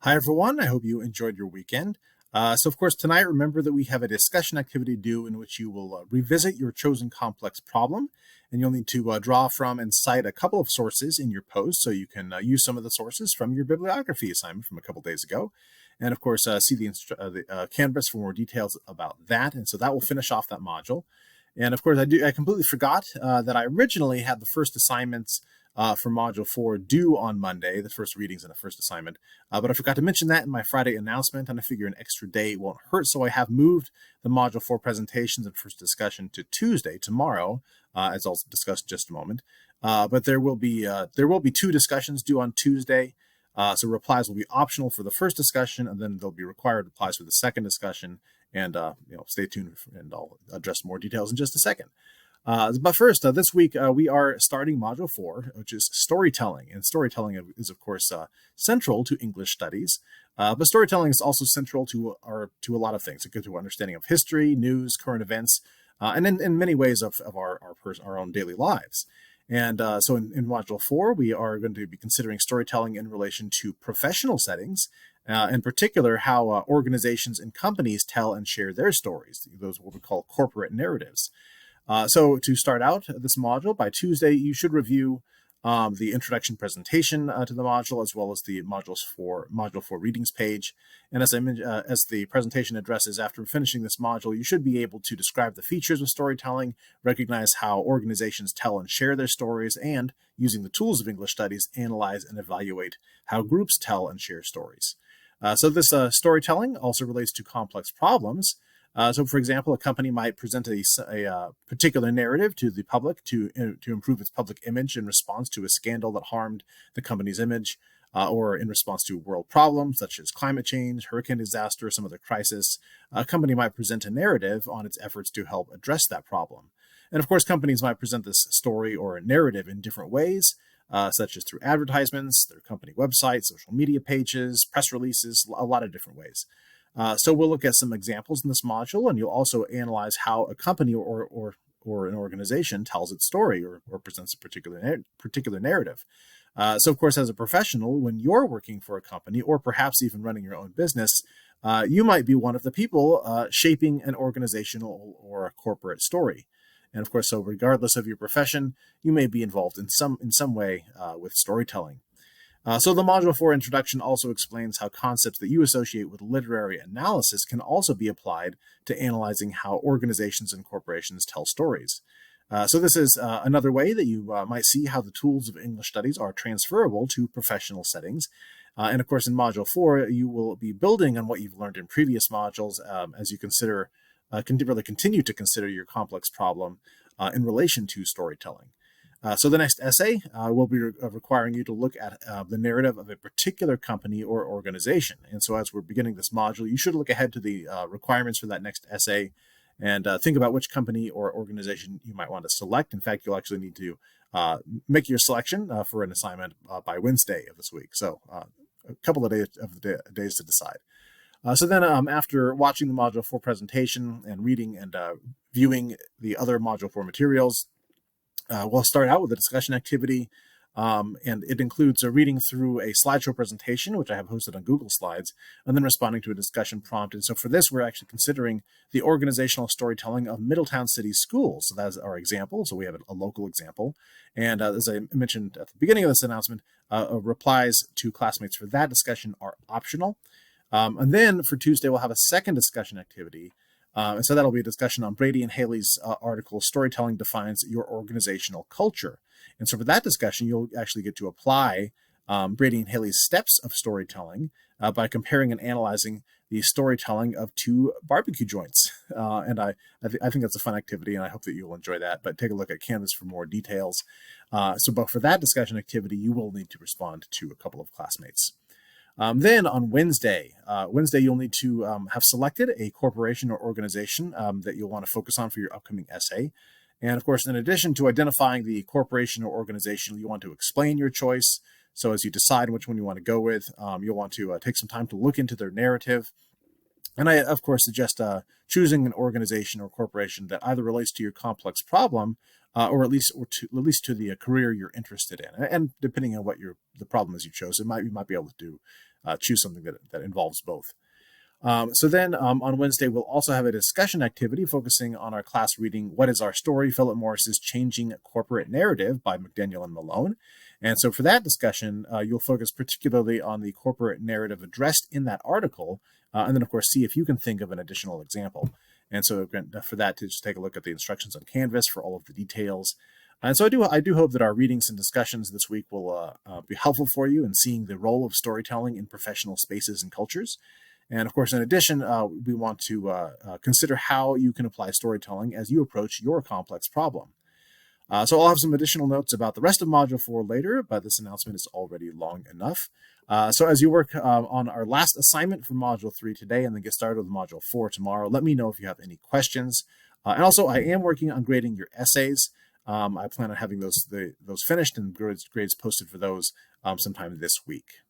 Hi, everyone. I hope you enjoyed your weekend. Of course, tonight, remember that we have a discussion activity due in which you will revisit your chosen complex problem, and you'll need to draw from and cite a couple of sources in your post so you can use some of the sources from your bibliography assignment from a couple days ago. And of course, see the Canvas for more details about that. And so that will finish off that module. And of course, I completely forgot that I originally had the first assignments for Module 4 due on Monday, the first readings and the first assignment. But I forgot to mention that in my Friday announcement, and I figure an extra day won't hurt. So I have moved the Module 4 presentations and first discussion to Tuesday, tomorrow, as I'll discuss in just a moment. But there will be two discussions due on Tuesday. So replies will be optional for the first discussion, and then there'll be required replies for the second discussion. And stay tuned, and I'll address more details in just a second. But first, this week we are starting Module 4, which is storytelling. And storytelling is, of course, central to English studies. But storytelling is also central to a lot of things. It goes to understanding of history, news, current events, and in many ways of our own daily lives. And so in Module 4, we are going to be considering storytelling in relation to professional settings, in particular, how organizations and companies tell and share their stories, those what we call corporate narratives. So to start out this module, by Tuesday, you should review the introduction presentation to the module, as well as the Module 4 readings page. And as I mentioned, as the presentation addresses, after finishing this module, you should be able to describe the features of storytelling, recognize how organizations tell and share their stories, and using the tools of English studies, analyze and evaluate how groups tell and share stories. So this storytelling also relates to complex problems. So, for example, a company might present a particular narrative to the public to improve its public image in response to a scandal that harmed the company's image, or in response to world problems such as climate change, hurricane disaster, or some other crisis. A company might present a narrative on its efforts to help address that problem. And of course, companies might present this story or a narrative in different ways, such as through advertisements, their company website, social media pages, press releases, a lot of different ways. So we'll look at some examples in this module, and you'll also analyze how a company or an organization tells its story or presents a particular narrative. So, of course, as a professional, when you're working for a company or perhaps even running your own business, you might be one of the people shaping an organizational or a corporate story. And of course, so regardless of your profession, you may be involved in some way with storytelling. So the Module 4 introduction also explains how concepts that you associate with literary analysis can also be applied to analyzing how organizations and corporations tell stories. So this is another way that you might see how the tools of English studies are transferable to professional settings. And of course, in Module 4, you will be building on what you've learned in previous modules as you really continue to consider your complex problem in relation to storytelling. So the next essay will be requiring you to look at the narrative of a particular company or organization. And so as we're beginning this module, you should look ahead to the requirements for that next essay and think about which company or organization you might want to select. In fact, you'll actually need to make your selection for an assignment by Wednesday of this week. So a couple of days to decide. So then after watching the Module 4 presentation and reading and viewing the other Module 4 materials, we'll start out with a discussion activity, and it includes a reading through a slideshow presentation, which I have hosted on Google Slides, and then responding to a discussion prompt. And so for this, we're actually considering the organizational storytelling of Middletown City Schools. So that's our example. So we have a local example. And as I mentioned at the beginning of this announcement, replies to classmates for that discussion are optional. And then for Tuesday, we'll have a second discussion activity. And so that'll be a discussion on Brady and Haley's article, Storytelling Defines Your Organizational Culture. And so for that discussion, you'll actually get to apply Brady and Haley's steps of storytelling by comparing and analyzing the storytelling of two barbecue joints. And I think that's a fun activity, and I hope that you'll enjoy that. But take a look at Canvas for more details. But for that discussion activity, you will need to respond to a couple of classmates. Then on Wednesday, you'll need to have selected a corporation or organization that you'll want to focus on for your upcoming essay. And of course, in addition to identifying the corporation or organization, you want to explain your choice. So as you decide which one you want to go with, you'll want to take some time to look into their narrative. And I, of course, suggest choosing an organization or corporation that either relates to your complex problem or at least to the career you're interested in. And depending on what the problem is you chose, you might be able to do choose something that involves both. So then on Wednesday, we'll also have a discussion activity focusing on our class reading, What is Our Story? Philip Morris's Changing Corporate Narrative by McDaniel and Malone. And so for that discussion, you'll focus particularly on the corporate narrative addressed in that article, and then, of course, see if you can think of an additional example. And so for that, to just take a look at the instructions on Canvas for all of the details. And so I do hope that our readings and discussions this week will be helpful for you in seeing the role of storytelling in professional spaces and cultures. And of course, in addition, we want to consider how you can apply storytelling as you approach your complex problem. So I'll have some additional notes about the rest of Module 4 later, but this announcement is already long enough. So as you work on our last assignment for Module 3 today and then get started with Module 4 tomorrow, let me know if you have any questions. And also, I am working on grading your essays. I plan on having those finished and grades posted for those sometime this week.